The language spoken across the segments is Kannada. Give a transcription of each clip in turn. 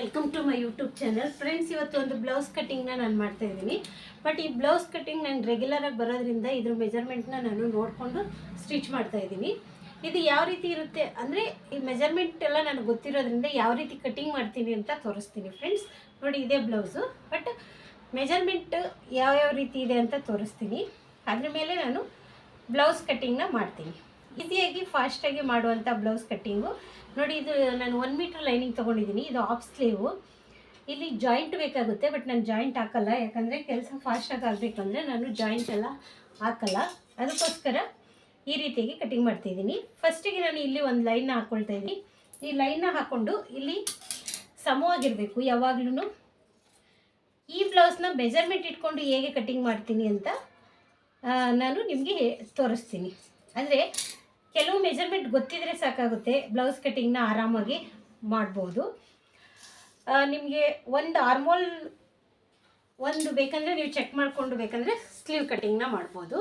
Welcome to my YouTube channel. Friends, ಇವತ್ತು ಒಂದು ಬ್ಲೌಸ್ ಕಟ್ಟಿಂಗ್ನ ನಾನು ಮಾಡ್ತಾ ಇದ್ದೀನಿ. ಬಟ್ ಈ ಬ್ಲೌಸ್ ಕಟ್ಟಿಂಗ್ ನಾನು ರೆಗ್ಯುಲರಾಗಿ ಬರೋದ್ರಿಂದ ಇದ್ರ ಮೆಜರ್ಮೆಂಟ್ನ ನಾನು ನೋಡಿಕೊಂಡು ಸ್ಟಿಚ್ ಮಾಡ್ತಾ ಇದ್ದೀನಿ. ಇದು ಯಾವ ರೀತಿ ಇರುತ್ತೆ ಅಂದರೆ ಈ ಮೆಜರ್ಮೆಂಟ್ ಎಲ್ಲ ನನಗೆ ಗೊತ್ತಿರೋದ್ರಿಂದ ಯಾವ ರೀತಿ ಕಟ್ಟಿಂಗ್ ಮಾಡ್ತೀನಿ ಅಂತ ತೋರಿಸ್ತೀನಿ. ಫ್ರೆಂಡ್ಸ್ ನೋಡಿ, ಇದೇ ಬ್ಲೌಸು, ಬಟ್ ಮೆಜರ್ಮೆಂಟ್ ಯಾವ್ಯಾವ ರೀತಿ ಇದೆ ಅಂತ ತೋರಿಸ್ತೀನಿ. ಅದ್ರ ಮೇಲೆ ನಾನು ಬ್ಲೌಸ್ ಕಟ್ಟಿಂಗ್ನ ಮಾಡ್ತೀನಿ. ಈಸಿಯಾಗಿ ಫಾಸ್ಟಾಗಿ ಮಾಡುವಂಥ ಬ್ಲೌಸ್ ಕಟ್ಟಿಂಗು ನೋಡಿ. ಇದು ನಾನು 1 ಮೀಟ್ರ್ ಲೈನಿಂಗ್ ತೊಗೊಂಡಿದ್ದೀನಿ. ಇದು ಆಫ್ ಸ್ಲೀವು. ಇಲ್ಲಿ ಜಾಯಿಂಟ್ ಬೇಕಾಗುತ್ತೆ, ಬಟ್ ನಾನು ಜಾಯಿಂಟ್ ಹಾಕಲ್ಲ, ಯಾಕಂದರೆ ಕೆಲಸ ಫಾಸ್ಟಾಗಿ ಆಗಬೇಕಂದ್ರೆ ನಾನು ಜಾಯಿಂಟ್ ಎಲ್ಲ ಹಾಕಲ್ಲ. ಅದಕ್ಕೋಸ್ಕರ ಈ ರೀತಿಯಾಗಿ ಕಟ್ಟಿಂಗ್ ಮಾಡ್ತಾಯಿದ್ದೀನಿ. ಫಸ್ಟಿಗೆ ನಾನು ಇಲ್ಲಿ ಒಂದು ಲೈನ್ನ ಹಾಕ್ಕೊಳ್ತಾ ಇದ್ದೀನಿ. ಈ ಲೈನ್ನ ಹಾಕ್ಕೊಂಡು ಇಲ್ಲಿ ಸಮವಾಗಿರಬೇಕು ಯಾವಾಗಲೂ. ಈ ಬ್ಲೌಸ್ನ ಮೆಜರ್ಮೆಂಟ್ ಇಟ್ಕೊಂಡು ಹೇಗೆ ಕಟ್ಟಿಂಗ್ ಮಾಡ್ತೀನಿ ಅಂತ ನಾನು ನಿಮಗೆ ತೋರಿಸ್ತೀನಿ. ಅಂದರೆ ಕೆಲವು ಮೆಜರ್ಮೆಂಟ್ ಗೊತ್ತಿದ್ರೆ ಸಾಕಾಗುತ್ತೆ, ಬ್ಲೌಸ್ ಕಟ್ಟಿಂಗ್ನ ಆರಾಮಾಗಿ ಮಾಡ್ಬೋದು. ನಿಮಗೆ ಒಂದು ಆರ್ಮೋಲ್ ಒಂದು ಬೇಕಂದರೆ ನೀವು ಚೆಕ್ ಮಾಡಿಕೊಂಡು ಬೇಕಂದರೆ ಸ್ಲೀವ್ ಕಟ್ಟಿಂಗ್ನ ಮಾಡ್ಬೋದು.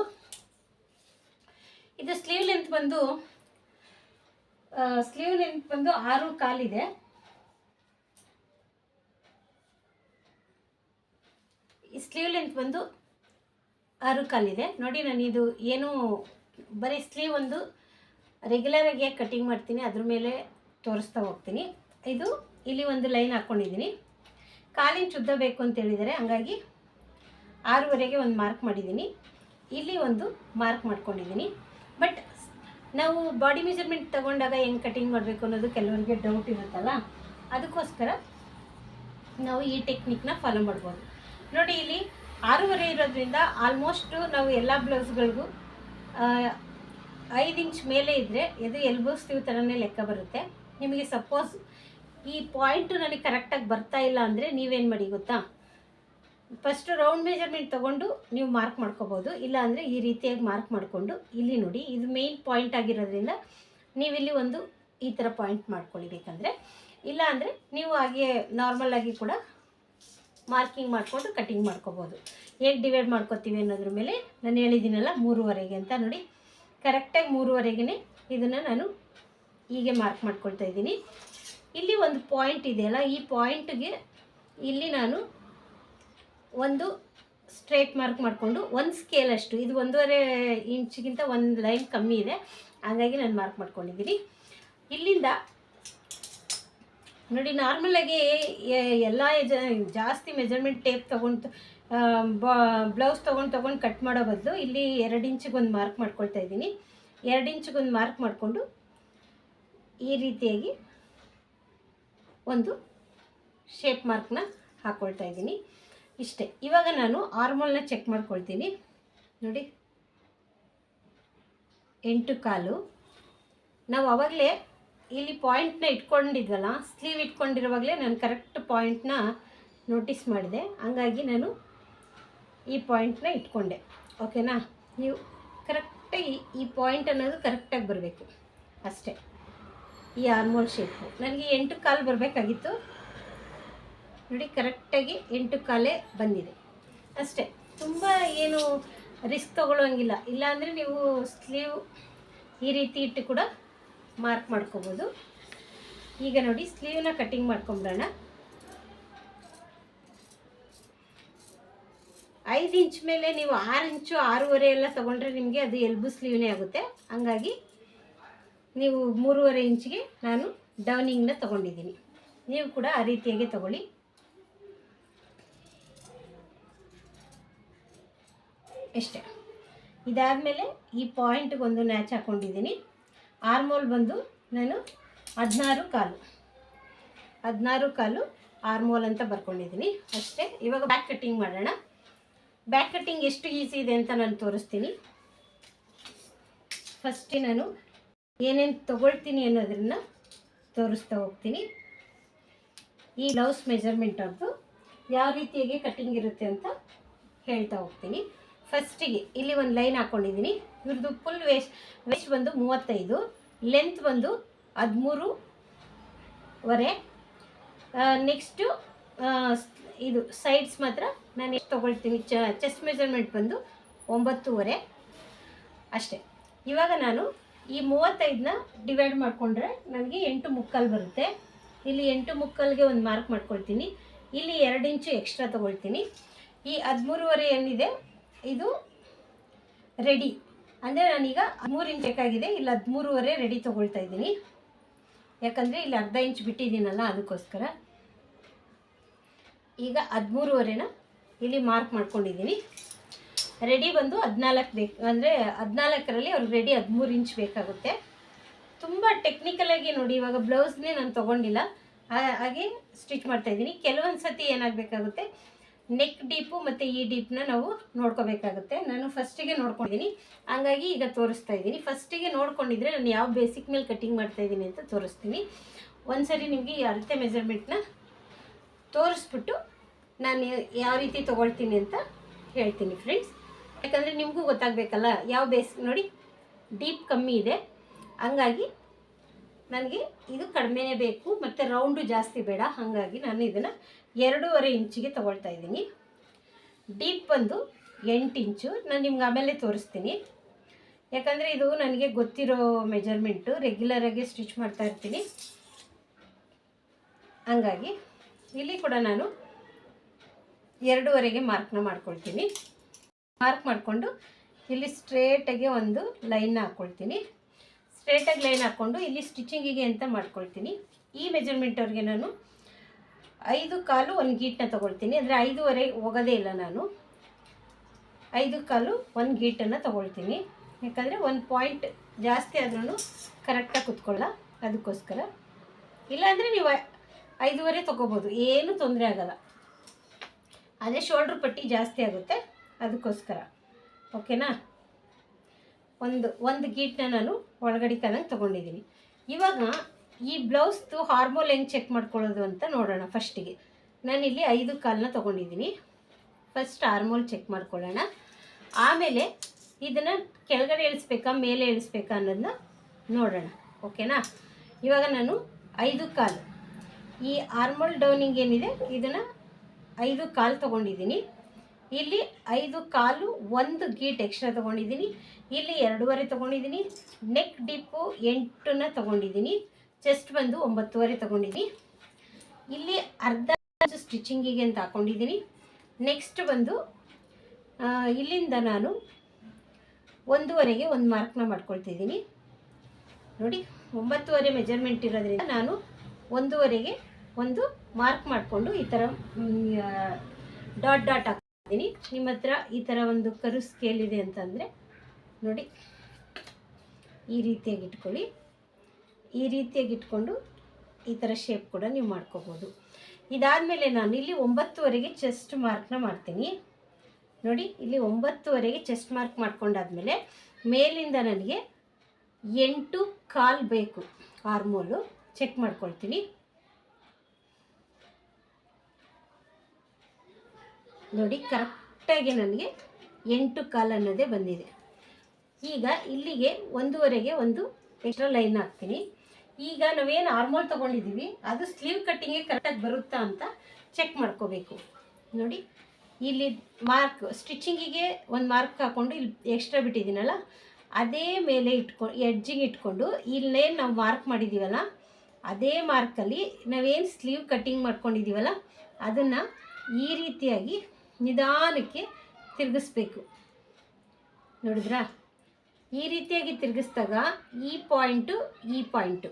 ಇದು ಸ್ಲೀವ್ ಲೆಂತ್ ಬಂದು 6 ಕಾಲಿದೆ. ಈ ಸ್ಲೀವ್ ಲೆಂತ್ ಬಂದು 6 ಕಾಲಿದೆ ನೋಡಿ. ನಾನು ಇದು ಏನು ಬರೀ ಸ್ಲೀವ್ ಒಂದು ರೆಗ್ಯುಲರಾಗಿ ಕಟ್ಟಿಂಗ್ ಮಾಡ್ತೀನಿ, ಅದ್ರ ಮೇಲೆ ತೋರಿಸ್ತಾ ಹೋಗ್ತೀನಿ. ಇದು ಇಲ್ಲಿ ಒಂದು ಲೈನ್ ಹಾಕ್ಕೊಂಡಿದ್ದೀನಿ. ಕಾಲಿನ ಉದ್ದ ಬೇಕು ಅಂತ ಹೇಳಿದರೆ, ಹಂಗಾಗಿ 6ವರೆಗೆ ಒಂದು ಮಾರ್ಕ್ ಮಾಡಿದ್ದೀನಿ. ಇಲ್ಲಿ ಒಂದು ಮಾರ್ಕ್ ಮಾಡ್ಕೊಂಡಿದ್ದೀನಿ. ಬಟ್ ನಾವು ಬಾಡಿ ಮೆಜರ್ಮೆಂಟ್ ತೊಗೊಂಡಾಗ ಹೆಂಗೆ ಕಟ್ಟಿಂಗ್ ಮಾಡಬೇಕು ಅನ್ನೋದು ಕೆಲವರಿಗೆ ಡೌಟ್ ಇರುತ್ತಲ್ಲ, ಅದಕ್ಕೋಸ್ಕರ ನಾವು ಈ ಟೆಕ್ನಿಕ್ನ ಫಾಲೋ ಮಾಡ್ಬೋದು. ನೋಡಿ, ಇಲ್ಲಿ 6ವರೆ ಇರೋದ್ರಿಂದ ಆಲ್ಮೋಸ್ಟು ನಾವು ಎಲ್ಲ ಬ್ಲೌಸ್ಗಳಿಗೂ 5 ಇಂಚ್ ಮೇಲೆ ಇದ್ದರೆ ಇದು ಎಲ್ಬೋ ಸ್ಲೀವ್ ಥರನೇ ಲೆಕ್ಕ ಬರುತ್ತೆ. ನಿಮಗೆ ಸಪೋಸ್ ಈ ಪಾಯಿಂಟು ನನಗೆ ಕರೆಕ್ಟಾಗಿ ಬರ್ತಾ ಇಲ್ಲ ಅಂದರೆ ನೀವೇನು ಮಾಡಿ ಗೊತ್ತಾ, ಫಸ್ಟು ರೌಂಡ್ ಮೆಜರ್ಮೆಂಟ್ ತೊಗೊಂಡು ನೀವು ಮಾರ್ಕ್ ಮಾಡ್ಕೋಬೋದು. ಇಲ್ಲ ಅಂದರೆ ಈ ರೀತಿಯಾಗಿ ಮಾರ್ಕ್ ಮಾಡಿಕೊಂಡು ಇಲ್ಲಿ ನೋಡಿ, ಇದು ಮೇನ್ ಪಾಯಿಂಟ್ ಆಗಿರೋದ್ರಿಂದ ನೀವಿಲ್ಲಿ ಒಂದು ಈ ಥರ ಪಾಯಿಂಟ್ ಮಾಡ್ಕೊಳ್ಬೇಕಂದ್ರೆ, ಇಲ್ಲ ಅಂದರೆ ನೀವು ಹಾಗೆ ನಾರ್ಮಲಾಗಿ ಕೂಡ ಮಾರ್ಕಿಂಗ್ ಮಾಡಿಕೊಂಡು ಕಟ್ಟಿಂಗ್ ಮಾಡ್ಕೋಬೋದು. ಹೇಗೆ ಡಿವೈಡ್ ಮಾಡ್ಕೋತೀವಿ ಅನ್ನೋದ್ರ ಮೇಲೆ ನಾನು ಹೇಳಿದ್ದೀನಲ್ಲ 3ವರೆಗೆ ಅಂತ. ನೋಡಿ, ಕರೆಕ್ಟಾಗಿ 3ವರೆಗೆ ಇದನ್ನು ನಾನು ಹೀಗೆ ಮಾರ್ಕ್ ಮಾಡ್ಕೊಳ್ತಾ ಇದ್ದೀನಿ. ಇಲ್ಲಿ ಒಂದು ಪಾಯಿಂಟ್ ಇದೆಯಲ್ಲ, ಈ ಪಾಯಿಂಟ್ಗೆ ಇಲ್ಲಿ ನಾನು ಒಂದು ಸ್ಟ್ರೇಟ್ ಮಾರ್ಕ್ ಮಾಡಿಕೊಂಡು 1 ಸ್ಕೇಲ್ ಅಷ್ಟು, ಇದು 1.5 ಇಂಚಿಗಿಂತ 1 ಲೈನ್ ಕಮ್ಮಿ ಇದೆ, ಹಾಗಾಗಿ ನಾನು ಮಾರ್ಕ್ ಮಾಡ್ಕೊಂಡಿದ್ದೀನಿ. ಇಲ್ಲಿಂದ ನೋಡಿ, ನಾರ್ಮಲಾಗಿ ಎಲ್ಲ ಜಾಸ್ತಿ ಮೆಜರ್ಮೆಂಟ್ ಟೇಪ್ ತೊಗೊಂಡು ಬ್ಲೌಸ್ ತೊಗೊಂಡು ಕಟ್ ಮಾಡೋ ಬದಲು ಇಲ್ಲಿ 2 ಇಂಚಿಗೆ ಒಂದು ಮಾರ್ಕ್ ಮಾಡ್ಕೊಳ್ತಾ ಇದ್ದೀನಿ. 2 ಇಂಚಿಗೆ ಒಂದು ಮಾರ್ಕ್ ಮಾಡಿಕೊಂಡು ಈ ರೀತಿಯಾಗಿ ಒಂದು ಶೇಪ್ ಮಾರ್ಕ್ನ ಹಾಕ್ಕೊಳ್ತಾ ಇದ್ದೀನಿ. ಇಷ್ಟೇ. ಇವಾಗ ನಾನು ಆರ್ಮೋಲ್ನ ಚೆಕ್ ಮಾಡ್ಕೊಳ್ತೀನಿ. ನೋಡಿ, 8 ಕಾಲು. ನಾವು ಆವಾಗಲೇ ಇಲ್ಲಿ ಪಾಯಿಂಟ್ನ ಇಟ್ಕೊಂಡಿದ್ವಲ್ಲ, ಸ್ಲೀವ್ ಇಟ್ಕೊಂಡಿರುವಾಗಲೇ ನಾನು ಕರೆಕ್ಟ್ ಪಾಯಿಂಟ್ನ ನೋಟಿಸ್ ಮಾಡಿದೆ, ಹಂಗಾಗಿ ನಾನು ಈ ಪಾಯಿಂಟ್ನ ಇಟ್ಕೊಂಡೆ. ಓಕೆನಾ? ನೀವು ಕರೆಕ್ಟಾಗಿ ಈ ಪಾಯಿಂಟ್ ಅನ್ನೋದು ಕರೆಕ್ಟಾಗಿ ಬರಬೇಕು ಅಷ್ಟೇ. ಈ ಆರ್ಮೋಲ್ ಶೇಪು ನನಗೆ 8 ಕಾಲು ಬರಬೇಕಾಗಿತ್ತು. ನೋಡಿ, ಕರೆಕ್ಟಾಗಿ 8 ಕಾಲೇ ಬಂದಿದೆ ಅಷ್ಟೇ. ತುಂಬ ಏನು ರಿಸ್ಕ್ ತೊಗೊಳ್ಳೋಂಗಿಲ್ಲ. ಇಲ್ಲಾಂದರೆ ನೀವು ಸ್ಲೀವ್ ಈ ರೀತಿ ಇಟ್ಟು ಕೂಡ ಮಾರ್ಕ್ ಮಾಡ್ಕೋಬೋದು. ಈಗ ನೋಡಿ, ಸ್ಲೀವ್ನ ಕಟ್ಟಿಂಗ್ ಮಾಡ್ಕೊಂಬಿಡೋಣ. 5 ಇಂಚ್ ಮೇಲೆ ನೀವು 6 ಇಂಚು 6ವರೆ ಎಲ್ಲ ತೊಗೊಂಡ್ರೆ ನಿಮಗೆ ಅದು ಎಲ್ಬೋ ಸ್ಲೀವ್ನೇ ಆಗುತ್ತೆ. ಹಂಗಾಗಿ ನೀವು 3.5 ಇಂಚಿಗೆ ನಾನು ಡೌನಿಂಗ್ನ ತೊಗೊಂಡಿದ್ದೀನಿ. ನೀವು ಕೂಡ ಆ ರೀತಿಯಾಗಿ ತೊಗೊಳ್ಳಿ. ಇಷ್ಟೇ. ಇದಾದಮೇಲೆ ಈ ಪಾಯಿಂಟ್ಗೆ ಒಂದು ನ್ಯಾಚ್ ಹಾಕ್ಕೊಂಡಿದ್ದೀನಿ. ಆರ್ಮೋಲ್ ಬಂದು ನಾನು 16 ಕಾಲು ಆರ್ಮೋಲ್ ಅಂತ ಬರ್ಕೊಂಡಿದ್ದೀನಿ ಅಷ್ಟೇ. ಇವಾಗ ಬ್ಯಾಕ್ ಕಟ್ಟಿಂಗ್ ಮಾಡೋಣ. ಬ್ಯಾಕ್ ಕಟ್ಟಿಂಗ್ ಎಷ್ಟು ಈಸಿ ಇದೆ ಅಂತ ನಾನು ತೋರಿಸ್ತೀನಿ. ಫಸ್ಟೇ ನಾನು ಏನೇನು ತೊಗೊಳ್ತೀನಿ ಅನ್ನೋದನ್ನು ತೋರಿಸ್ತಾ ಹೋಗ್ತೀನಿ. ಈ ಬ್ಲೌಸ್ ಮೆಜರ್ಮೆಂಟ್ ಅವ್ರದ್ದು ಯಾವ ರೀತಿಯಾಗಿ ಕಟ್ಟಿಂಗ್ ಇರುತ್ತೆ ಅಂತ ಹೇಳ್ತಾ ಹೋಗ್ತೀನಿ. ಫಸ್ಟಿಗೆ ಇಲ್ಲಿ ಒಂದು ಲೈನ್ ಹಾಕ್ಕೊಂಡಿದ್ದೀನಿ. ಇವ್ರದ್ದು ಫುಲ್ ವೇಸ್ಟ್ ಬಂದು 35, ಲೆಂತ್ ಬಂದು 13.5. ನೆಕ್ಸ್ಟು ಇದು ಸೈಡ್ಸ್ ಮಾತ್ರ ನಾನು ಎಷ್ಟು ತೊಗೊಳ್ತೀನಿ, ಚೆಸ್ಟ್ ಮೆಜರ್ಮೆಂಟ್ ಬಂದು 9.5 ಅಷ್ಟೇ. ಇವಾಗ ನಾನು ಈ 35ನ ಡಿವೈಡ್ ಮಾಡಿಕೊಂಡ್ರೆ ನನಗೆ 8 ಮುಕ್ಕಾಲು ಬರುತ್ತೆ. ಇಲ್ಲಿ 8 ಮುಕ್ಕಾಲ್ಗೆ ಒಂದು ಮಾರ್ಕ್ ಮಾಡ್ಕೊಳ್ತೀನಿ. ಇಲ್ಲಿ 2 ಇಂಚು ಎಕ್ಸ್ಟ್ರಾ ತೊಗೊಳ್ತೀನಿ. ಈ 13.5 ಏನಿದೆ ಇದು ರೆಡಿ, ಅಂದರೆ ನಾನೀಗ 13 ಇಂಚ್ ಬೇಕಾಗಿದೆ, ಇಲ್ಲಿ 13.5 ರೆಡಿ ತೊಗೊಳ್ತಾ ಇದ್ದೀನಿ. ಯಾಕಂದರೆ ಇಲ್ಲಿ ಅರ್ಧ ಇಂಚ್ ಬಿಟ್ಟಿದ್ದೀನಲ್ಲ ಅದಕ್ಕೋಸ್ಕರ. ಈಗ 13.5ನ ಇಲ್ಲಿ ಮಾರ್ಕ್ ಮಾಡ್ಕೊಂಡಿದ್ದೀನಿ. ರೆಡಿ ಬಂದು 14 ಬೇಕು, ಅಂದರೆ 14ರಲ್ಲಿ ಅವ್ರಿಗೆ ರೆಡಿ 13 ಇಂಚ್ ಬೇಕಾಗುತ್ತೆ. ತುಂಬ ಟೆಕ್ನಿಕಲಾಗಿ ನೋಡಿ, ಇವಾಗ ಬ್ಲೌಸ್ನೇ ನಾನು ತೊಗೊಂಡಿಲ್ಲ, ಹಾಗೆ ಸ್ಟಿಚ್ ಮಾಡ್ತಾಯಿದ್ದೀನಿ. ಕೆಲವೊಂದು ಸತಿ ಏನಾಗಬೇಕಾಗುತ್ತೆ, ನೆಕ್ ಡೀಪು ಮತ್ತು ಈ ಡೀಪ್ನ ನಾವು ನೋಡ್ಕೋಬೇಕಾಗುತ್ತೆ. ನಾನು ಫಸ್ಟಿಗೆ ನೋಡ್ಕೊಂಡಿದ್ದೀನಿ, ಹಂಗಾಗಿ ಈಗ ತೋರಿಸ್ತಾ ಇದ್ದೀನಿ. ಫಸ್ಟಿಗೆ ನೋಡ್ಕೊಂಡಿದ್ರೆ ನಾನು ಯಾವ ಬೇಸಿಕ್ ಮೇಲೆ ಕಟ್ಟಿಂಗ್ ಮಾಡ್ತಾಯಿದ್ದೀನಿ ಅಂತ ತೋರಿಸ್ತೀನಿ. ಒಂದು ಸರಿ ನಿಮಗೆ ಈ ಅಳತೆ ಮೆಜರ್ಮೆಂಟ್ನ ತೋರಿಸ್ಬಿಟ್ಟು ನಾನು ಯಾವ ರೀತಿ ತೊಗೊಳ್ತೀನಿ ಅಂತ ಹೇಳ್ತೀನಿ ಫ್ರೆಂಡ್ಸ್. ಯಾಕಂದರೆ ನಿಮಗೂ ಗೊತ್ತಾಗಬೇಕಲ್ಲ ಯಾವ ನೋಡಿ ಡೀಪ್ ಕಮ್ಮಿ ಇದೆ, ಹಂಗಾಗಿ ನನಗೆ ಇದು ಕಡಿಮೆನೇ ಬೇಕು ಮತ್ತು ರೌಂಡು ಜಾಸ್ತಿ ಬೇಡ. ಹಾಗಾಗಿ ನಾನು ಇದನ್ನು 2.5 ಇಂಚಿಗೆ ತೊಗೊಳ್ತಾ ಇದ್ದೀನಿ. ಡೀಪ್ ಬಂದು 8 ಇಂಚು. ನಾನು ನಿಮ್ಗೆ ಆಮೇಲೆ ತೋರಿಸ್ತೀನಿ, ಯಾಕಂದರೆ ಇದು ನನಗೆ ಗೊತ್ತಿರೋ ಮೆಜರ್ಮೆಂಟು, ರೆಗ್ಯುಲರಾಗಿ ಸ್ಟಿಚ್ ಮಾಡ್ತಾ ಇರ್ತೀನಿ. ಹಂಗಾಗಿ ಇಲ್ಲಿ ಕೂಡ ನಾನು 2.5ಗೆ ಮಾರ್ಕ್ನ ಮಾಡ್ಕೊಳ್ತೀನಿ. ಮಾರ್ಕ್ ಮಾಡಿಕೊಂಡು ಇಲ್ಲಿ ಸ್ಟ್ರೇಟಾಗಿ ಒಂದು ಲೈನ್ನ ಹಾಕ್ಕೊಳ್ತೀನಿ. ಸ್ಟ್ರೇಟಾಗಿ ಲೈನ್ ಹಾಕ್ಕೊಂಡು ಇಲ್ಲಿ ಸ್ಟಿಚಿಂಗಿಗೆ ಅಂತ ಮಾಡ್ಕೊಳ್ತೀನಿ. ಈ ಮೆಜರ್ಮೆಂಟವ್ರಿಗೆ ನಾನು 5/4 ಒಂದು ಗೀಟನ್ನ ತೊಗೊಳ್ತೀನಿ. ಅಂದರೆ 5.5 ಹೋಗೋದೇ ಇಲ್ಲ, ನಾನು 5/4 ಒಂದು ಗೀಟನ್ನು ತೊಗೊಳ್ತೀನಿ. ಯಾಕಂದರೆ ಒಂದು ಪಾಯಿಂಟ್ ಜಾಸ್ತಿ ಆದ್ರೂ ಕರೆಕ್ಟಾಗಿ ಕುತ್ಕೊಳ್ಳ, ಅದಕ್ಕೋಸ್ಕರ. ಇಲ್ಲಾಂದರೆ ನೀವು 5.5 ತೊಗೋಬೋದು, ಏನೂ ತೊಂದರೆ ಆಗೋಲ್ಲ. ಅದೇ ಶೋಲ್ಡ್ರ್ ಪಟ್ಟಿ ಜಾಸ್ತಿ ಆಗುತ್ತೆ, ಅದಕ್ಕೋಸ್ಕರ. ಓಕೆನಾ? ಒಂದು ಗೀಟನ್ನ ನಾನು ಒಳಗಡೆ ಕದಂಗೆ ತೊಗೊಂಡಿದ್ದೀನಿ. ಇವಾಗ ಈ ಬ್ಲೌಸ್ದು ಹಾರ್ಮೋಲ್ ಹೆಂಗೆ ಚೆಕ್ ಮಾಡ್ಕೊಳ್ಳೋದು ಅಂತ ನೋಡೋಣ. ಫಸ್ಟಿಗೆ ನಾನಿಲ್ಲಿ 5/4ನ ತೊಗೊಂಡಿದ್ದೀನಿ. ಫಸ್ಟ್ ಹಾರ್ಮೋಲ್ ಚೆಕ್ ಮಾಡ್ಕೊಳ್ಳೋಣ. ಆಮೇಲೆ ಇದನ್ನು ಕೆಳಗಡೆ ಇಳಿಸ್ಬೇಕಾ ಮೇಲೆ ಇಳಿಸ್ಬೇಕಾ ಅನ್ನೋದನ್ನ ನೋಡೋಣ. ಓಕೆನಾ? ಇವಾಗ ನಾನು 5/4 ಈ ಆರ್ಮೋಲ್ ಡೌನಿಂಗ್ ಏನಿದೆ ಇದನ್ನು 5/4 ತೊಗೊಂಡಿದ್ದೀನಿ. ಇಲ್ಲಿ 5/4 ಒಂದು ಗೀಟ್ ಎಕ್ಸ್ಟ್ರಾ ತೊಗೊಂಡಿದ್ದೀನಿ. ಇಲ್ಲಿ 2.5 ತೊಗೊಂಡಿದ್ದೀನಿ. ನೆಕ್ ಡಿಪ್ಪು 8ನ ತೊಗೊಂಡಿದ್ದೀನಿ. ಚೆಸ್ಟ್ ಬಂದು 9.5 ತೊಗೊಂಡಿದ್ದೀನಿ. ಇಲ್ಲಿ ಅರ್ಧ ಸ್ಟಿಚಿಂಗಿಗೆ ಅಂತ ಹಾಕ್ಕೊಂಡಿದ್ದೀನಿ. ನೆಕ್ಸ್ಟ್ ಬಂದು ಇಲ್ಲಿಂದ ನಾನು 1.5ಗೆ ಒಂದು ಮಾರ್ಕ್ನ ಮಾಡ್ಕೊಳ್ತಿದ್ದೀನಿ. ನೋಡಿ 9.5 ಮೆಜರ್ಮೆಂಟ್ ಇರೋದ್ರಿಂದ ನಾನು 1.5ಗೆ ಒಂದು ಮಾರ್ಕ್ ಮಾಡಿಕೊಂಡು ಈ ಥರ ಡಾಟ್ ಹಾಕ್ತಿದ್ದೀನಿ. ನಿಮ್ಮ ಹತ್ರ ಈ ಥರ ಒಂದು ಕರು ಸ್ಕೇಲ್ ಇದೆ ಅಂತಂದರೆ ನೋಡಿ ಈ ರೀತಿಯಾಗಿ ಇಟ್ಕೊಳ್ಳಿ. ಈ ರೀತಿಯಾಗಿ ಇಟ್ಕೊಂಡು ಈ ಥರ ಶೇಪ್ ಕೂಡ ನೀವು ಮಾಡ್ಕೋಬೋದು. ಇದಾದಮೇಲೆ ನಾನು ಇಲ್ಲಿ 9.5ಗೆ ಚೆಸ್ಟ್ ಮಾರ್ಕ್ನ ಮಾಡ್ತೀನಿ. ನೋಡಿ ಇಲ್ಲಿ 9.5ಗೆ ಚೆಸ್ಟ್ ಮಾರ್ಕ್ ಮಾಡ್ಕೊಂಡಾದ್ಮೇಲೆ ಮೇಲಿಂದ ನನಗೆ 8.25 ಬೇಕು. ಆರ್ಮೋಲು ಚೆಕ್ ಮಾಡ್ಕೊಳ್ತೀನಿ. ನೋಡಿ ಕರೆಕ್ಟಾಗಿ ನನಗೆ 8.25 ಅನ್ನೋದೇ ಬಂದಿದೆ. ಈಗ ಇಲ್ಲಿಗೆ 1.5ಗೆ ಒಂದು ಎಕ್ಸ್ಟ್ರಾ ಲೈನ್ ಹಾಕ್ತೀನಿ. ಈಗ ನಾವೇನು ಆರ್ಮೋಲ್ ತೊಗೊಂಡಿದ್ದೀವಿ ಅದು ಸ್ಲೀವ್ ಕಟ್ಟಿಂಗಿಗೆ ಕರೆಕ್ಟಾಗಿ ಬರುತ್ತಾ ಅಂತ ಚೆಕ್ ಮಾಡ್ಕೋಬೇಕು. ನೋಡಿ ಇಲ್ಲಿ ಮಾರ್ಕ್ ಸ್ಟಿಚಿಂಗಿಗೆ ಒಂದು ಮಾರ್ಕ್ ಹಾಕ್ಕೊಂಡು ಇಲ್ಲಿ ಎಕ್ಸ್ಟ್ರಾ ಬಿಟ್ಟಿದ್ದೀನಲ್ಲ ಅದೇ ಮೇಲೆ ಎಡ್ಜಿಗೆ ಇಟ್ಕೊಂಡು ಇಲ್ಲೇನು ನಾವು ಮಾರ್ಕ್ ಮಾಡಿದ್ದೀವಲ್ಲ ಅದೇ ಮಾರ್ಕಲ್ಲಿ ನಾವೇನು ಸ್ಲೀವ್ ಕಟ್ಟಿಂಗ್ ಮಾಡ್ಕೊಂಡಿದ್ದೀವಲ್ಲ ಅದನ್ನು ಈ ರೀತಿಯಾಗಿ ನಿಧಾನಕ್ಕೆ ತಿರುಗಿಸ್ಬೇಕು. ನೋಡಿದ್ರಾ? ಈ ರೀತಿಯಾಗಿ ತಿರುಗಿಸಿದಾಗ ಈ ಪಾಯಿಂಟು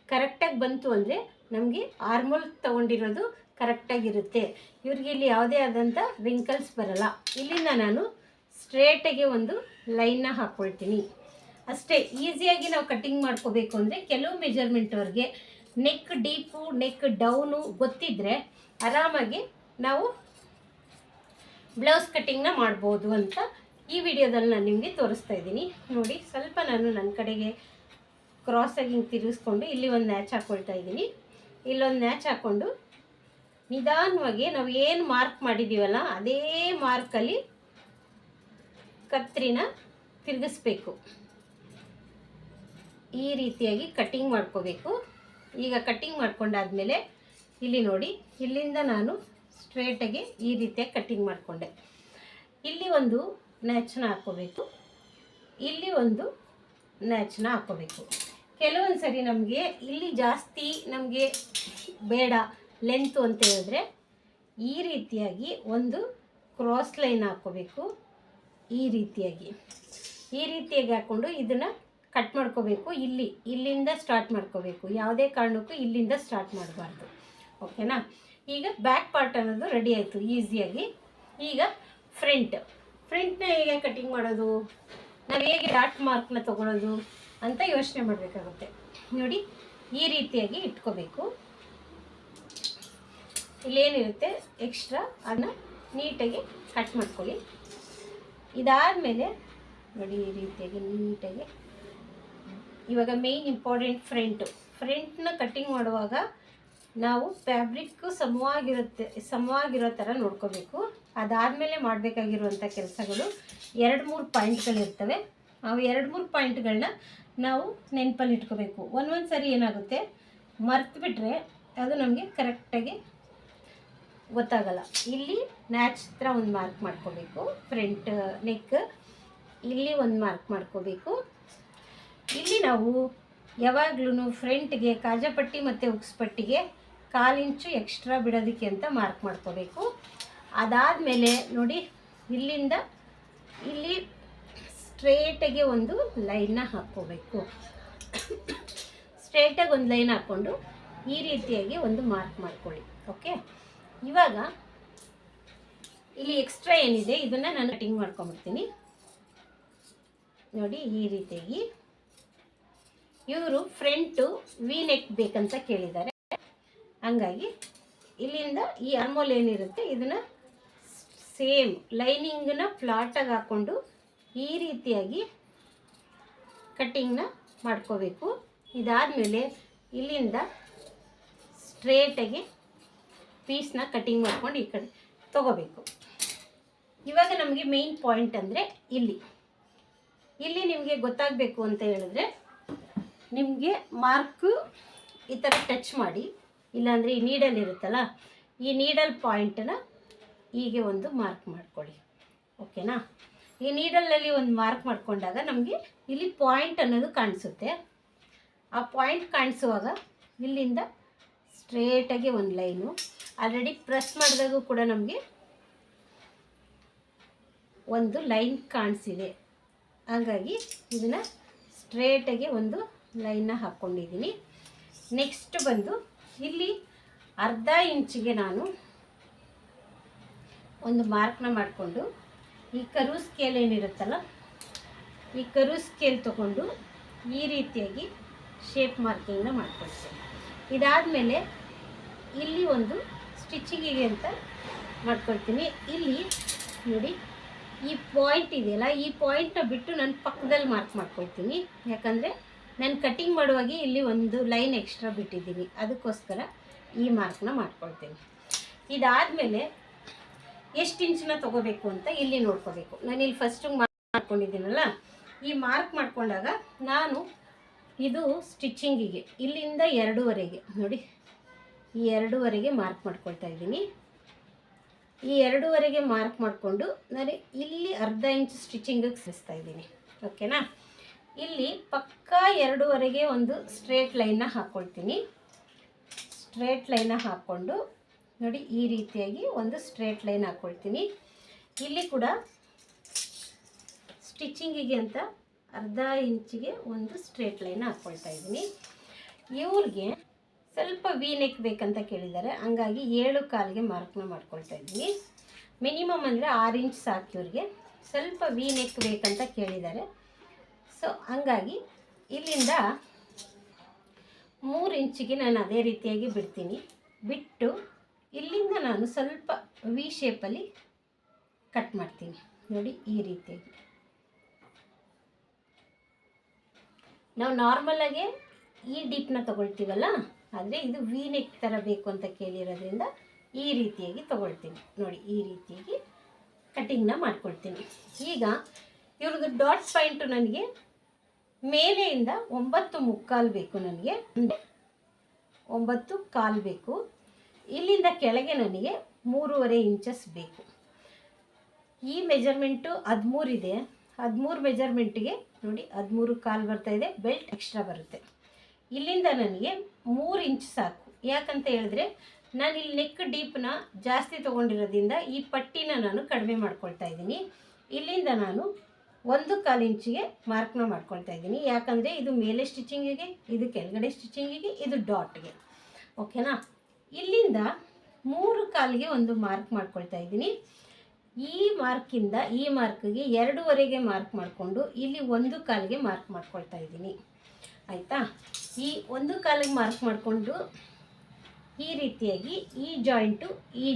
ಕರೆಕ್ಟಾಗಿ ಬಂತು ಅಂದರೆ ನಮಗೆ ಆರ್ಮೋಲ್ ತೊಗೊಂಡಿರೋದು ಕರೆಕ್ಟಾಗಿರುತ್ತೆ. ಇವ್ರಿಗೆ ಇಲ್ಲಿ ಯಾವುದೇ ಆದಂಥ ರಿಂಕಲ್ಸ್ ಬರಲ್ಲ. ಇಲ್ಲಿಂದ ನಾನು ಸ್ಟ್ರೇಟಾಗಿ ಒಂದು ಲೈನ್ನ ಹಾಕ್ಕೊಳ್ತೀನಿ ಅಷ್ಟೇ. ಈಸಿಯಾಗಿ ನಾವು ಕಟ್ಟಿಂಗ್ ಮಾಡ್ಕೋಬೇಕು ಅಂದರೆ ಕೆಲವು ಮೆಜರ್ಮೆಂಟ್ವರೆಗೆ ನೆಕ್ ಡೀಪು ನೆಕ್ ಡೌನು ಗೊತ್ತಿದ್ದರೆ ಆರಾಮಾಗಿ ನಾವು ಬ್ಲೌಸ್ ಕಟ್ಟಿಂಗ್ನ ಮಾಡ್ಬೋದು ಅಂತ ಈ ವಿಡಿಯೋದಲ್ಲಿ ನಾನು ನಿಮಗೆ ತೋರಿಸ್ತಾ ಇದ್ದೀನಿ. ನೋಡಿ ಸ್ವಲ್ಪ ನಾನು ನನ್ನ ಕಡೆಗೆ ಕ್ರಾಸಾಗಿ ಹಿಂಗೆ ತಿರುಗಿಸ್ಕೊಂಡು ಇಲ್ಲಿ ಒಂದು ನ್ಯಾಚ್ ಹಾಕ್ಕೊಳ್ತಾ ಇದ್ದೀನಿ. ಇಲ್ಲೊಂದು ನ್ಯಾಚ್ ಹಾಕ್ಕೊಂಡು ನಿಧಾನವಾಗಿ ನಾವು ಏನು ಮಾರ್ಕ್ ಮಾಡಿದ್ದೀವಲ್ಲ ಅದೇ ಮಾರ್ಕಲ್ಲಿ ಕತ್ರಿನ ತಿರುಗಿಸ್ಬೇಕು. ಈ ರೀತಿಯಾಗಿ ಕಟ್ಟಿಂಗ್ ಮಾಡ್ಕೋಬೇಕು. ಈಗ ಕಟ್ಟಿಂಗ್ ಮಾಡ್ಕೊಂಡಾದ್ಮೇಲೆ ಇಲ್ಲಿ ನೋಡಿ ಇಲ್ಲಿಂದ ನಾನು ಸ್ಟ್ರೇಟಾಗಿ ಈ ರೀತಿಯಾಗಿ ಕಟ್ಟಿಂಗ್ ಮಾಡಿಕೊಂಡೆ. ಇಲ್ಲಿ ಒಂದು ನ್ಯಾಚನ್ನ ಹಾಕ್ಕೋಬೇಕು, ಇಲ್ಲಿ ಒಂದು ನ್ಯಾಚನ್ನ ಹಾಕ್ಕೋಬೇಕು. ಕೆಲವೊಂದು ಸರಿ ನಮಗೆ ಇಲ್ಲಿ ಜಾಸ್ತಿ ನಮಗೆ ಬೇಡ ಲೆಂತು ಅಂತ ಹೇಳಿದ್ರೆ ಈ ರೀತಿಯಾಗಿ ಒಂದು ಕ್ರಾಸ್ ಲೈನ್ ಹಾಕ್ಕೋಬೇಕು. ಈ ರೀತಿಯಾಗಿ ಹಾಕ್ಕೊಂಡು ಇದನ್ನು ಕಟ್ ಮಾಡ್ಕೋಬೇಕು. ಇಲ್ಲಿಂದ ಸ್ಟಾರ್ಟ್ ಮಾಡ್ಕೋಬೇಕು. ಯಾವುದೇ ಕಾರಣಕ್ಕೂ ಇಲ್ಲಿಂದ ಸ್ಟಾರ್ಟ್ ಮಾಡಬಾರ್ದು. ಓಕೆನಾ? ಈಗ ಬ್ಯಾಕ್ ಪಾರ್ಟ್ ಅನ್ನೋದು ರೆಡಿ ಆಯಿತು ಈಸಿಯಾಗಿ. ಈಗ ಫ್ರಂಟ್ನ ಹೇಗೆ ಕಟಿಂಗ್ ಮಾಡೋದು, ನಾವು ಹೇಗೆ ಡಾಟ್ ಮಾರ್ಕ್ನ ತೊಗೊಳೋದು ಅಂತ ಯೋಚನೆ ಮಾಡಬೇಕಾಗುತ್ತೆ. ನೋಡಿ, ಈ ರೀತಿಯಾಗಿ ಇಟ್ಕೋಬೇಕು. ಇಲ್ಲೇನಿರುತ್ತೆ ಎಕ್ಸ್ಟ್ರಾ ಅದನ್ನ ನೀಟಾಗಿ ಕಟ್ ಮಾಡ್ಕೊಳ್ಳಿ. ಇದಾದಮೇಲೆ ನೋಡಿ, ಈ ರೀತಿಯಾಗಿ ನೀಟಾಗಿ ಇವಾಗ ಮೇಯ್ನ್ ಇಂಪಾರ್ಟೆಂಟ್ ಫ್ರಂಟ್ನ ಕಟ್ಟಿಂಗ್ ಮಾಡುವಾಗ ನಾವು ಫ್ಯಾಬ್ರಿಕ್ಕು ಸಮವಾಗಿರೋ ಥರ ನೋಡ್ಕೋಬೇಕು. ಅದಾದಮೇಲೆ ಮಾಡಬೇಕಾಗಿರುವಂಥ ಕೆಲಸಗಳು 2-3 ಪಾಯಿಂಟ್ಗಳಿರ್ತವೆ. ಅವು 2-3 ಪಾಯಿಂಟ್ಗಳನ್ನ ನಾವು ನೆನಪಲ್ಲಿ ಇಟ್ಕೋಬೇಕು. ಒಂದೊಂದು ಸರಿ ಏನಾಗುತ್ತೆ, ಮರ್ತು ಬಿಟ್ಟರೆ ಅದು ನಮಗೆ ಕರೆಕ್ಟಾಗಿ ಗೊತ್ತಾಗಲ್ಲ. ಇಲ್ಲಿ ನ್ಯಾಚ್ ಹತ್ರ ಒಂದು ಮಾರ್ಕ್ ಮಾಡ್ಕೋಬೇಕು. ಫ್ರಂಟ್ ನೆಕ್ ಇಲ್ಲಿ ಒಂದು ಮಾರ್ಕ್ ಮಾಡ್ಕೋಬೇಕು. ಇಲ್ಲಿ ನಾವು ಯಾವಾಗ್ಲೂ ಫ್ರಂಟ್ಗೆ ಕಾಜಾಪಟ್ಟಿ ಮತ್ತು ಉಕ್ಸ್ಪಟ್ಟಿಗೆ 1/4 ಇಂಚು ಎಕ್ಸ್ಟ್ರಾ ಬಿಡೋದಕ್ಕೆ ಅಂತ ಮಾರ್ಕ್ ಮಾಡ್ಕೋಬೇಕು. ಅದಾದಮೇಲೆ ನೋಡಿ, ಇಲ್ಲಿಂದ ಇಲ್ಲಿ ಸ್ಟ್ರೇಟಾಗಿ ಒಂದು ಲೈನ್ನ ಹಾಕ್ಕೋಬೇಕು. ಸ್ಟ್ರೇಟಾಗಿ ಒಂದು ಲೈನ್ ಹಾಕ್ಕೊಂಡು ಈ ರೀತಿಯಾಗಿ ಒಂದು ಮಾರ್ಕ್ ಮಾಡ್ಕೊಳ್ಳಿ. ಓಕೆ, ಇವಾಗ ಇಲ್ಲಿ ಎಕ್ಸ್ಟ್ರಾ ಏನಿದೆ ಇದನ್ನು ನಾನು ಕಟಿಂಗ್ ಮಾಡ್ಕೊಂಬಿಡ್ತೀನಿ. ನೋಡಿ, ಈ ರೀತಿಯಾಗಿ ಇವರು ಫ್ರಂಟು ವಿ ನೆಕ್ ಬೇಕಂತ ಕೇಳಿದ್ದಾರೆ. ಹಂಗಾಗಿ ಇಲ್ಲಿಂದ ಈ ಆರ್ಮೋಲ್ ಏನಿರುತ್ತೆ ಇದನ್ನು ಸೇಮ್ ಲೈನಿಂಗನ್ನ ಫ್ಲಾಟಾಗಿ ಹಾಕ್ಕೊಂಡು ಈ ರೀತಿಯಾಗಿ ಕಟ್ಟಿಂಗ್ನ ಮಾಡ್ಕೋಬೇಕು. ಇದಾದಮೇಲೆ ಇಲ್ಲಿಂದ ಸ್ಟ್ರೇಟಾಗಿ ಪೀಸ್ನ ಕಟ್ಟಿಂಗ್ ಮಾಡ್ಕೊಂಡು ಈ ಕಡೆ ತೊಗೋಬೇಕು. ಇವಾಗ ನಮಗೆ ಮೇಯ್ನ್ ಪಾಯಿಂಟ್ ಅಂದರೆ ಇಲ್ಲಿ ನಿಮಗೆ ಗೊತ್ತಾಗಬೇಕು ಅಂತ ಹೇಳಿದ್ರೆ, ನಿಮಗೆ ಮಾರ್ಕು ಈ ಥರ ಟಚ್ ಮಾಡಿ, ಇಲ್ಲಾಂದರೆ ಈ ನೀಡಲ್ ಇರುತ್ತಲ್ಲ, ಈ ನೀಡಲ್ ಪಾಯಿಂಟನ್ನ ಹೀಗೆ ಒಂದು ಮಾರ್ಕ್ ಮಾಡ್ಕೊಳ್ಳಿ. ಓಕೆನಾ? ಈ ನೀಡಲ್ನಲ್ಲಿ ಒಂದು ಮಾರ್ಕ್ ಮಾಡ್ಕೊಂಡಾಗ ನಮಗೆ ಇಲ್ಲಿ ಪಾಯಿಂಟ್ ಅನ್ನೋದು ಕಾಣಿಸುತ್ತೆ. ಆ ಪಾಯಿಂಟ್ ಕಾಣಿಸುವಾಗ ಇಲ್ಲಿಂದ ಸ್ಟ್ರೇಟಾಗಿ ಒಂದು ಲೈನು, ಆಲ್ರೆಡಿ ಪ್ರೆಸ್ ಮಾಡಿದಾಗೂ ಕೂಡ ನಮಗೆ ಒಂದು ಲೈನ್ ಕಾಣಿಸಿದೆ. ಹಾಗಾಗಿ ಇದನ್ನು ಸ್ಟ್ರೇಟಾಗಿ ಒಂದು ಲೈನ್ನ ಹಾಕ್ಕೊಂಡಿದ್ದೀನಿ. ನೆಕ್ಸ್ಟ್ ಬಂದು ಇಲ್ಲಿ 1/2 ಇಂಚಿಗೆ ನಾನು ಒಂದು ಮಾರ್ಕ್ನ ಮಾಡಿಕೊಂಡು ಈ ಕರು ಸ್ಕೇಲ್ ಏನಿರುತ್ತಲ್ಲ, ಈ ಕರು ಸ್ಕೇಲ್ ತೊಗೊಂಡು ಈ ರೀತಿಯಾಗಿ ಶೇಪ್ ಮಾರ್ಕಿಂಗ್ನ ಮಾಡ್ಕೊಳ್ತೀನಿ. ಇದಾದಮೇಲೆ ಇಲ್ಲಿ ಒಂದು ಸ್ಟಿಚಿಂಗಿಗೆ ಅಂತ ಮಾಡ್ಕೊಳ್ತೀನಿ. ಇಲ್ಲಿ ನೋಡಿ, ಈ ಪಾಯಿಂಟ್ ಇದೆಯಲ್ಲ, ಈ ಪಾಯಿಂಟ್ನ ಬಿಟ್ಟು ನಾನು ಪಕ್ಕದಲ್ಲಿ ಮಾರ್ಕ್ ಮಾಡ್ಕೊಳ್ತೀನಿ. ಯಾಕಂದರೆ ನಾನು ಕಟ್ಟಿಂಗ್ ಮಾಡುವಾಗ ಇಲ್ಲಿ ಒಂದು ಲೈನ್ ಎಕ್ಸ್ಟ್ರಾ ಬಿಟ್ಟಿದ್ದೀನಿ, ಅದಕ್ಕೋಸ್ಕರ ಈ ಮಾರ್ಕ್ನ ಮಾಡ್ಕೊಳ್ತೀನಿ. ಇದಾದಮೇಲೆ ಎಷ್ಟು ಇಂಚನ್ನ ತೊಗೋಬೇಕು ಅಂತ ಇಲ್ಲಿ ನೋಡ್ಕೋಬೇಕು. ನಾನಿಲ್ಲಿ ಫಸ್ಟು ಮಾಡ್ಕೊಂಡಿದ್ದೀನಲ್ಲ, ಈ ಮಾರ್ಕ್ ಮಾಡ್ಕೊಂಡಾಗ ನಾನು ಇದು ಸ್ಟಿಚಿಂಗಿಗೆ ಇಲ್ಲಿಂದ 2ವರೆಗೆ ನೋಡಿ, ಈ 2ವರೆಗೆ ಮಾರ್ಕ್ ಮಾಡ್ಕೊಳ್ತಾ ಇದ್ದೀನಿ. ಈ 2ವರೆಗೆ ಮಾರ್ಕ್ ಮಾಡಿಕೊಂಡು ನಾನು ಇಲ್ಲಿ 1/2 ಇಂಚ್ ಸ್ಟಿಚಿಂಗಿಗೆ ಸೇರಿಸ್ತಾ ಇದ್ದೀನಿ. ಓಕೆನಾ? ಇಲ್ಲಿ ಪಕ್ಕಾ 2ವರೆಗೆ ಒಂದು ಸ್ಟ್ರೇಟ್ ಲೈನ್ನ ಹಾಕ್ಕೊಳ್ತೀನಿ. ಸ್ಟ್ರೇಟ್ ಲೈನ್ನ ಹಾಕ್ಕೊಂಡು ನೋಡಿ, ಈ ರೀತಿಯಾಗಿ ಒಂದು ಸ್ಟ್ರೇಟ್ ಲೈನ್ ಹಾಕ್ಕೊಳ್ತೀನಿ. ಇಲ್ಲಿ ಕೂಡ ಸ್ಟಿಚಿಂಗಿಗೆ ಅಂತ 1/2 ಇಂಚಿಗೆ ಒಂದು ಸ್ಟ್ರೇಟ್ ಲೈನ್ ಹಾಕ್ಕೊಳ್ತಾ ಇದ್ದೀನಿ. ಇವ್ರಿಗೆ ಸ್ವಲ್ಪ ವಿ ನೆಕ್ ಬೇಕಂತ ಕೇಳಿದ್ದಾರೆ, ಹಂಗಾಗಿ 7/4ಗೆ ಮಾರ್ಕ್ನ ಮಾಡ್ಕೊಳ್ತಾ ಇದ್ದೀನಿ. ಮಿನಿಮಮ್ ಅಂದರೆ 6 ಇಂಚ್ ಸಾಕು. ಇವ್ರಿಗೆ ಸ್ವಲ್ಪ ವಿ ನೆಕ್ ಬೇಕಂತ ಕೇಳಿದ್ದಾರೆ. ಸೊ ಹಂಗಾಗಿ ಇಲ್ಲಿಂದ 3 ಇಂಚಿಗೆ ನಾನು ಅದೇ ರೀತಿಯಾಗಿ ಬಿಡ್ತೀನಿ. ಬಿಟ್ಟು ಇಲ್ಲಿಂದ ನಾನು ಸ್ವಲ್ಪ ವಿ ಶೇಪಲ್ಲಿ ಕಟ್ ಮಾಡ್ತೀನಿ. ನೋಡಿ, ಈ ರೀತಿಯಾಗಿ ನಾವು ನಾರ್ಮಲಾಗೆ ಈ ಡೀಪ್ನ ತೊಗೊಳ್ತೀವಲ್ಲ, ಆದರೆ ಇದು ವಿ ನೆಕ್ ಥರ ಬೇಕು ಅಂತ ಕೇಳಿರೋದ್ರಿಂದ ಈ ರೀತಿಯಾಗಿ ತೊಗೊಳ್ತೀನಿ. ನೋಡಿ, ಈ ರೀತಿಯಾಗಿ ಕಟ್ಟಿಂಗ್ನ ಮಾಡ್ಕೊಳ್ತೀನಿ. ಈಗ ಇವ್ರದ್ದು ಡಾಟ್ ಪಾಯಿಂಟು ನನಗೆ ಮೇಲೆಯಿಂದ 9.75 ಬೇಕು. ನನಗೆ 9.25 ಬೇಕು. ಇಲ್ಲಿಂದ ಕೆಳಗೆ ನನಗೆ 3.5 ಇಂಚಸ್ ಬೇಕು. ಈ ಮೆಜರ್ಮೆಂಟು 13 ಇದೆ. 13 ಮೆಜರ್ಮೆಂಟಿಗೆ ನೋಡಿ 13.25 ಬರ್ತಾಯಿದೆ. ಬೆಲ್ಟ್ ಎಕ್ಸ್ಟ್ರಾ ಬರುತ್ತೆ. ಇಲ್ಲಿಂದ ನನಗೆ 3 ಇಂಚ್ ಸಾಕು. ಯಾಕಂತ ಹೇಳಿದ್ರೆ ನಾನು ಇಲ್ಲಿ ನೆಕ್ ಡೀಪ್ನ ಜಾಸ್ತಿ ತೊಗೊಂಡಿರೋದ್ರಿಂದ ಈ ಪಟ್ಟಿನ ನಾನು ಕಡಿಮೆ ಮಾಡ್ಕೊಳ್ತಾ ಇದ್ದೀನಿ. ಇಲ್ಲಿಂದ ನಾನು 1/4 ಇಂಚಿಗೆ ಮಾರ್ಕ್ನ ಮಾಡ್ಕೊಳ್ತಾ ಇದ್ದೀನಿ. ಯಾಕಂದರೆ ಇದು ಮೇಲೆ ಸ್ಟಿಚಿಂಗಿಗೆ, ಇದು ಕೆಳಗಡೆ ಸ್ಟಿಚಿಂಗಿಗೆ, ಇದು ಡಾಟ್ಗೆ. ಓಕೆನಾ. ಇಲ್ಲಿಂದ 3/4ಗೆ ಒಂದು ಮಾರ್ಕ್ ಮಾಡ್ಕೊಳ್ತಾ ಇದ್ದೀನಿ. ಈ ಮಾರ್ಕಿಂದ ಈ ಮಾರ್ಕ್ಗೆ 2ವರೆಗೆ ಮಾರ್ಕ್ ಮಾಡಿಕೊಂಡು ಇಲ್ಲಿ 1/4ಗೆ ಮಾರ್ಕ್ ಮಾಡ್ಕೊಳ್ತಾ ಇದ್ದೀನಿ. ಆಯಿತಾ. ಈ 1/4ಗೆ ಮಾರ್ಕ್ ಮಾಡಿಕೊಂಡು ಈ ರೀತಿಯಾಗಿ ಈ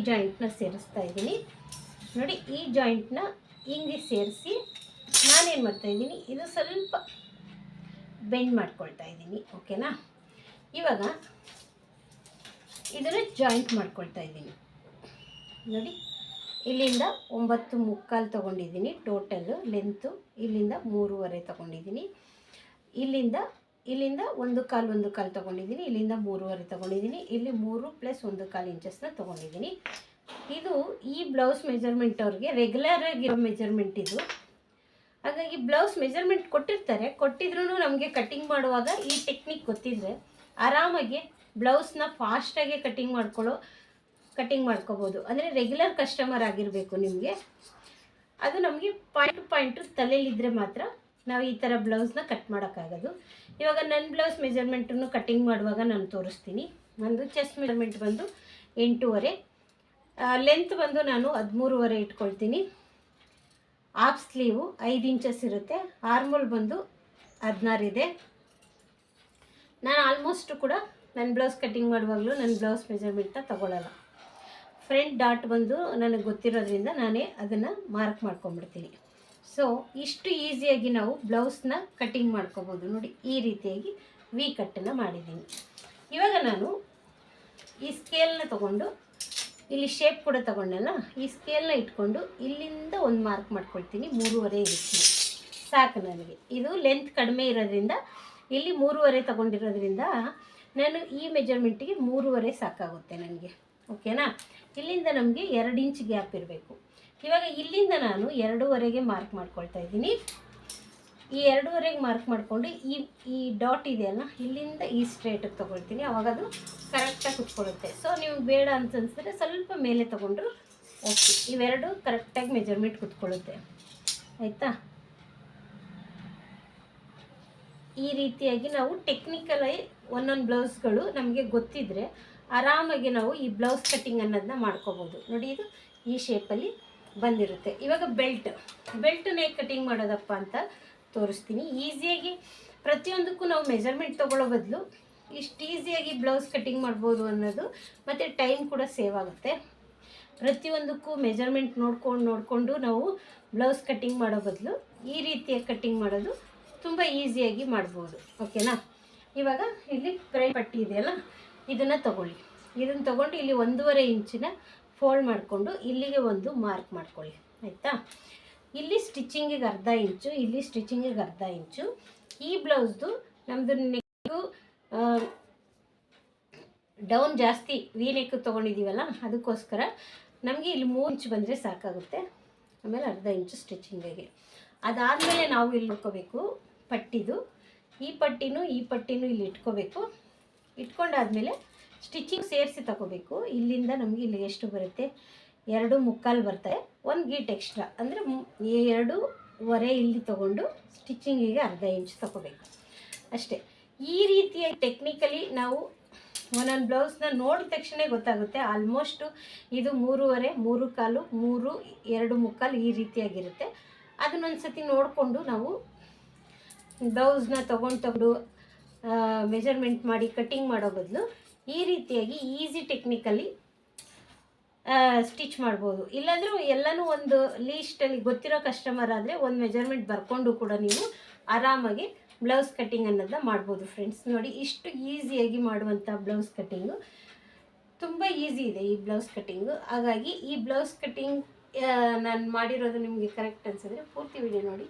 ಜಾಯಿಂಟ್ನ ಸೇರಿಸ್ತಾ ಇದ್ದೀನಿ. ನೋಡಿ, ಈ ಜಾಯಿಂಟ್ನ ಹಿಂಗೆ ಸೇರಿಸಿ ನಾನೇನು ಮಾಡ್ತಾಯಿದ್ದೀನಿ, ಇದು ಸ್ವಲ್ಪ ಬೆಂಡ್ ಮಾಡ್ಕೊಳ್ತಾ ಇದ್ದೀನಿ. ಓಕೆನಾ. ಇವಾಗ ಇದನ್ನು ಜಾಯಿಂಟ್ ಮಾಡ್ಕೊಳ್ತಾ ಇದ್ದೀನಿ. ನೋಡಿ, ಇಲ್ಲಿಂದ 9.75 ತೊಗೊಂಡಿದ್ದೀನಿ ಟೋಟಲ್ಲು ಲೆಂತು. ಇಲ್ಲಿಂದ 3.5 ತೊಗೊಂಡಿದ್ದೀನಿ. ಇಲ್ಲಿಂದ 1/4 ತೊಗೊಂಡಿದ್ದೀನಿ. ಇಲ್ಲಿಂದ 3.5 ತೊಗೊಂಡಿದ್ದೀನಿ. ಇಲ್ಲಿ 3 + 1/4 ಇಂಚಸ್ನ ತೊಗೊಂಡಿದ್ದೀನಿ. ಇದು ಈ ಬ್ಲೌಸ್ ಮೆಜರ್ಮೆಂಟ್ ಅವ್ರಿಗೆ ರೆಗ್ಯುಲರ್ ಆಗಿರೋ ಮೆಜರ್ಮೆಂಟ್ ಇದು. ಹಾಗಾಗಿ ಬ್ಲೌಸ್ ಮೆಜರ್ಮೆಂಟ್ ಕೊಟ್ಟಿದ್ರೂ ನಮಗೆ ಕಟ್ಟಿಂಗ್ ಮಾಡುವಾಗ ಈ ಟೆಕ್ನಿಕ್ ಗೊತ್ತಿದ್ದರೆ ಆರಾಮಾಗಿ ಬ್ಲೌಸ್ನ ಫಾಸ್ಟಾಗಿ ಕಟ್ಟಿಂಗ್ ಮಾಡ್ಕೋಬೋದು. ಅಂದರೆ ರೆಗ್ಯುಲರ್ ಕಸ್ಟಮರ್ ಆಗಿರಬೇಕು ನಿಮಗೆ. ಅದು ನಮಗೆ ಪಾಯಿಂಟು ತಲೆಯಲ್ಲಿದ್ದರೆ ಮಾತ್ರ ನಾವು ಈ ಥರ ಬ್ಲೌಸ್ನ ಕಟ್ ಮಾಡೋಕ್ಕಾಗೋದು. ಇವಾಗ ನನ್ನ ಬ್ಲೌಸ್ ಮೆಜರ್ಮೆಂಟನ್ನು ಕಟ್ಟಿಂಗ್ ಮಾಡುವಾಗ ನಾನು ತೋರಿಸ್ತೀನಿ. ನಂದು ಚೆಸ್ಟ್ ಮೆಜರ್ಮೆಂಟ್ ಬಂದು 8.5, ಲೆಂತ್ ಬಂದು ನಾನು 13.5 ಇಟ್ಕೊಳ್ತೀನಿ. ಹಾಫ್ ಸ್ಲೀವು 5 ಇಂಚಸ್ ಇರುತ್ತೆ. ಆರ್ಮೋಲ್ ಬಂದು 16 ಇದೆ. ನಾನು ಆಲ್ಮೋಸ್ಟ್ ಕೂಡ ನನ್ನ ಬ್ಲೌಸ್ ಕಟ್ಟಿಂಗ್ ಮಾಡುವಾಗಲೂ ನನ್ನ ಬ್ಲೌಸ್ ಮೆಜರ್ಮೆಂಟ್ನ ತೊಗೊಳ್ಳಲ್ಲ. ಫ್ರಂಟ್ ಡಾಟ್ ಬಂದು ನನಗೆ ಗೊತ್ತಿರೋದ್ರಿಂದ ನಾನೇ ಅದನ್ನು ಮಾರ್ಕ್ ಮಾಡ್ಕೊಂಬಿಡ್ತೀನಿ. ಸೊ ಇಷ್ಟು ಈಸಿಯಾಗಿ ನಾವು ಬ್ಲೌಸ್ನ ಕಟ್ಟಿಂಗ್ ಮಾಡ್ಕೋಬೋದು. ನೋಡಿ, ಈ ರೀತಿಯಾಗಿ ವಿ ಕಟ್ಟನ್ನು ಮಾಡಿದ್ದೀನಿ. ಇವಾಗ ನಾನು ಈ ಸ್ಕೇಲ್ನ ತೊಗೊಂಡು ಇಲ್ಲಿ ಶೇಪ್ ಕೂಡ ತೊಗೊಂಡಲ್ಲ, ಈ ಸ್ಕೇಲ್ನ ಇಟ್ಕೊಂಡು ಇಲ್ಲಿಂದ ಒಂದು ಮಾರ್ಕ್ ಮಾಡ್ಕೊಳ್ತೀನಿ. 3.5 ಇರ್ತೀನಿ ಸಾಕು ನನಗೆ. ಇದು ಲೆಂತ್ ಕಡಿಮೆ ಇರೋದ್ರಿಂದ ಇಲ್ಲಿ 3.5 ತೊಗೊಂಡಿರೋದ್ರಿಂದ ನಾನು ಈ ಮೆಜರ್ಮೆಂಟಿಗೆ 3.5 ಸಾಕಾಗುತ್ತೆ ನನಗೆ. ಓಕೆನಾ. ಇಲ್ಲಿಂದ ನಮಗೆ 2 ಇಂಚ್ ಗ್ಯಾಪ್ ಇರಬೇಕು. ಇವಾಗ ಇಲ್ಲಿಂದ ನಾನು 2.5ಗೆ ಮಾರ್ಕ್ ಮಾಡ್ಕೊಳ್ತಾ ಇದ್ದೀನಿ. ಈ 2.5ಗೆ ಮಾರ್ಕ್ ಮಾಡಿಕೊಂಡು ಈ ಡಾಟ್ ಇದೆಯಲ್ಲ, ಇಲ್ಲಿಂದ ಈ ಸ್ಟ್ರೇಟಿಗೆ ತೊಗೊಳ್ತೀನಿ. ಆವಾಗ ಅದು ಕರೆಕ್ಟಾಗಿ ಕುತ್ಕೊಳ್ಳುತ್ತೆ. ಸೊ ನೀವು ಬೇಡ ಅಂತ ಅನಿಸಿದ್ರೆ ಸ್ವಲ್ಪ ಮೇಲೆ ತೊಗೊಂಡ್ರು ಓಕೆ. ಇವೆರಡು ಕರೆಕ್ಟಾಗಿ ಮೆಜರ್ಮೆಂಟ್ ಕುತ್ಕೊಳ್ಳುತ್ತೆ. ಆಯಿತಾ. ಈ ರೀತಿಯಾಗಿ ನಾವು ಟೆಕ್ನಿಕಲಾಗಿ ಒಂದೊಂದು ಬ್ಲೌಸ್ಗಳು ನಮಗೆ ಗೊತ್ತಿದ್ದರೆ ಆರಾಮಾಗಿ ನಾವು ಈ ಬ್ಲೌಸ್ ಕಟ್ಟಿಂಗ್ ಅನ್ನೋದನ್ನ ಮಾಡ್ಕೋಬೋದು. ನೋಡಿ, ಇದು ಈ ಶೇಪಲ್ಲಿ ಬಂದಿರುತ್ತೆ. ಇವಾಗ ಬೆಲ್ಟನ್ನ ಹೇಗೆ ಕಟ್ಟಿಂಗ್ ಮಾಡೋದಪ್ಪ ಅಂತ ತೋರಿಸ್ತೀನಿ. ಈಸಿಯಾಗಿ ಪ್ರತಿಯೊಂದಕ್ಕೂ ನಾವು ಮೆಜರ್ಮೆಂಟ್ ತೊಗೊಳ್ಳೋ ಬದಲು ಇಷ್ಟು ಈಸಿಯಾಗಿ ಬ್ಲೌಸ್ ಕಟ್ಟಿಂಗ್ ಮಾಡ್ಬೋದು ಅನ್ನೋದು, ಮತ್ತು ಟೈಮ್ ಕೂಡ ಸೇವ್ ಆಗುತ್ತೆ. ಪ್ರತಿಯೊಂದಕ್ಕೂ ಮೆಜರ್ಮೆಂಟ್ ನೋಡಿಕೊಂಡು ನಾವು ಬ್ಲೌಸ್ ಕಟ್ಟಿಂಗ್ ಮಾಡೋ ಬದಲು ಈ ರೀತಿಯಾಗಿ ಕಟ್ಟಿಂಗ್ ಮಾಡೋದು ತುಂಬ ಈಸಿಯಾಗಿ ಮಾಡ್ಬೋದು. ಓಕೆನಾ. ಇವಾಗ ಇಲ್ಲಿ ಪಟ್ಟಿ ಇದೆಯಲ್ಲ, ಇದನ್ನು ತೊಗೊಳ್ಳಿ. ಇದನ್ನು ತೊಗೊಂಡು ಇಲ್ಲಿ 1.5 ಇಂಚಿನ ಫೋಲ್ಡ್ ಮಾಡಿಕೊಂಡು ಇಲ್ಲಿಗೆ ಒಂದು ಮಾರ್ಕ್ ಮಾಡ್ಕೊಳ್ಳಿ. ಆಯಿತಾ. ಇಲ್ಲಿ ಸ್ಟಿಚಿಂಗಿಗೆ 1/2 ಇಂಚು, ಇಲ್ಲಿ ಸ್ಟಿಚಿಂಗಿಗೆ 1/2 ಇಂಚು. ಈ ಬ್ಲೌಸ್ದು ನಮ್ಮದು ನೆಕ್ಕು ಡೌನ್ ಜಾಸ್ತಿ ವಿ ನೆಕ್ ತೊಗೊಂಡಿದ್ದೀವಲ್ಲ, ಅದಕ್ಕೋಸ್ಕರ ನಮಗೆ ಇಲ್ಲಿ 3 ಇಂಚ್ ಬಂದರೆ ಸಾಕಾಗುತ್ತೆ. ಆಮೇಲೆ 1/2 ಇಂಚು ಸ್ಟಿಚಿಂಗಿಗೆ. ಅದಾದಮೇಲೆ ನಾವು ಇಲ್ಲಿ ನೋಡ್ಕೋಬೇಕು ಪಟ್ಟಿದು. ಈ ಪಟ್ಟಿನೂ ಇಲ್ಲಿ ಇಟ್ಕೋಬೇಕು. ಇಟ್ಕೊಂಡಾದಮೇಲೆ ಸ್ಟಿಚಿಂಗ್ ಸೇರಿಸಿ ತಗೋಬೇಕು. ಇಲ್ಲಿಂದ ನಮಗೆ ಇಲ್ಲಿ ಎಷ್ಟು ಬರುತ್ತೆ, 2.75 ಬರ್ತದೆ. 1 ಗೀಟ್ ಎಕ್ಸ್ಟ್ರಾ ಅಂದರೆ 2.5 ಇಲ್ಲಿ ತೊಗೊಂಡು ಸ್ಟಿಚಿಂಗಿಗೆ 1/2 ಇಂಚ್ ತೊಗೋಬೇಕು ಅಷ್ಟೇ. ಈ ರೀತಿಯ ಟೆಕ್ನಿಕಲಿ ನಾವು ಒಂದೊಂದು ಬ್ಲೌಸ್ನ ನೋಡಿದ ತಕ್ಷಣ ಗೊತ್ತಾಗುತ್ತೆ. ಆಲ್ಮೋಸ್ಟು ಇದು 3.5, 3.25, 3, 2.75 ಈ ರೀತಿಯಾಗಿರುತ್ತೆ. ಅದನ್ನೊಂದು ಸತಿ ನೋಡಿಕೊಂಡು ನಾವು ಬ್ಲೌಸ್ನ ತೊಗೊಂಡು ಮೆಜರ್ಮೆಂಟ್ ಮಾಡಿ ಕಟ್ಟಿಂಗ್ ಮಾಡೋ ಬದಲು ಈ ರೀತಿಯಾಗಿ ಈಸಿ ಟೆಕ್ನಿಕಲ್ಲಿ ಸ್ಟಿಚ್ ಮಾಡ್ಬೋದು. ಇಲ್ಲಾಂದರೆ ಎಲ್ಲನೂ ಒಂದು ಲೀಸ್ಟಲ್ಲಿ ಗೊತ್ತಿರೋ ಕಸ್ಟಮರ್ ಆದರೆ ಒಂದು ಮೆಜರ್ಮೆಂಟ್ ಬರ್ಕೊಂಡು ಕೂಡ ನೀವು ಆರಾಮಾಗಿ ಬ್ಲೌಸ್ ಕಟ್ಟಿಂಗ್ ಅನ್ನೋದನ್ನ ಮಾಡ್ಬೋದು ಫ್ರೆಂಡ್ಸ್. ನೋಡಿ, ಇಷ್ಟು ಈಸಿಯಾಗಿ ಮಾಡುವಂಥ ಬ್ಲೌಸ್ ಕಟ್ಟಿಂಗು ತುಂಬ ಈಸಿ ಇದೆ ಈ ಬ್ಲೌಸ್ ಕಟ್ಟಿಂಗು. ಹಾಗಾಗಿ ಈ ಬ್ಲೌಸ್ ಕಟ್ಟಿಂಗ್ ನಾನು ಮಾಡಿರೋದು ನಿಮಗೆ ಕರೆಕ್ಟ್ ಅನಿಸಿದ್ರೆ ಪೂರ್ತಿ ವಿಡಿಯೋ ನೋಡಿ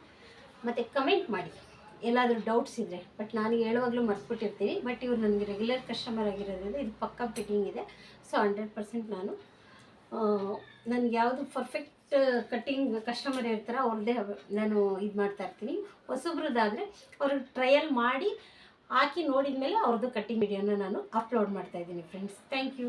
ಮತ್ತು ಕಮೆಂಟ್ ಮಾಡಿ ಎಲ್ಲಾದರೂ ಡೌಟ್ಸ್ ಇದ್ದರೆ. ಬಟ್ ನಾನು ಹೇಳುವಾಗಲೂ ಮರ್ತ್ಬಿಟ್ಟಿರ್ತೀನಿ. ಬಟ್ ಇವ್ರು ನನಗೆ ರೆಗ್ಯುಲರ್ ಕಸ್ಟಮರ್ ಆಗಿರೋದ್ರಿಂದ ಇದು ಪಕ್ಕಾ ಫಿಟ್ಟಿಂಗ್ ಇದೆ. ಸೊ 100% ನನಗೆ ಯಾವುದು ಪರ್ಫೆಕ್ಟ್ ಕಟ್ಟಿಂಗ್ ಕಸ್ಟಮರ್ ಇರ್ತಾರೋ ಅವ್ರದ್ದೇ ನಾನು ಇದು ಮಾಡ್ತಾಯಿರ್ತೀನಿ. ಹೊಸಬ್ರದ್ದಾದರೆ ಅವ್ರಿಗೆ ಟ್ರಯಲ್ ಮಾಡಿ ಹಾಕಿ ನೋಡಿದ ಮೇಲೆ ಅವ್ರದ್ದು ಕಟ್ಟಿಂಗ್ ವಿಡಿಯೋನ ನಾನು ಅಪ್ಲೋಡ್ ಮಾಡ್ತಾ ಇದ್ದೀನಿ ಫ್ರೆಂಡ್ಸ್. Thank you.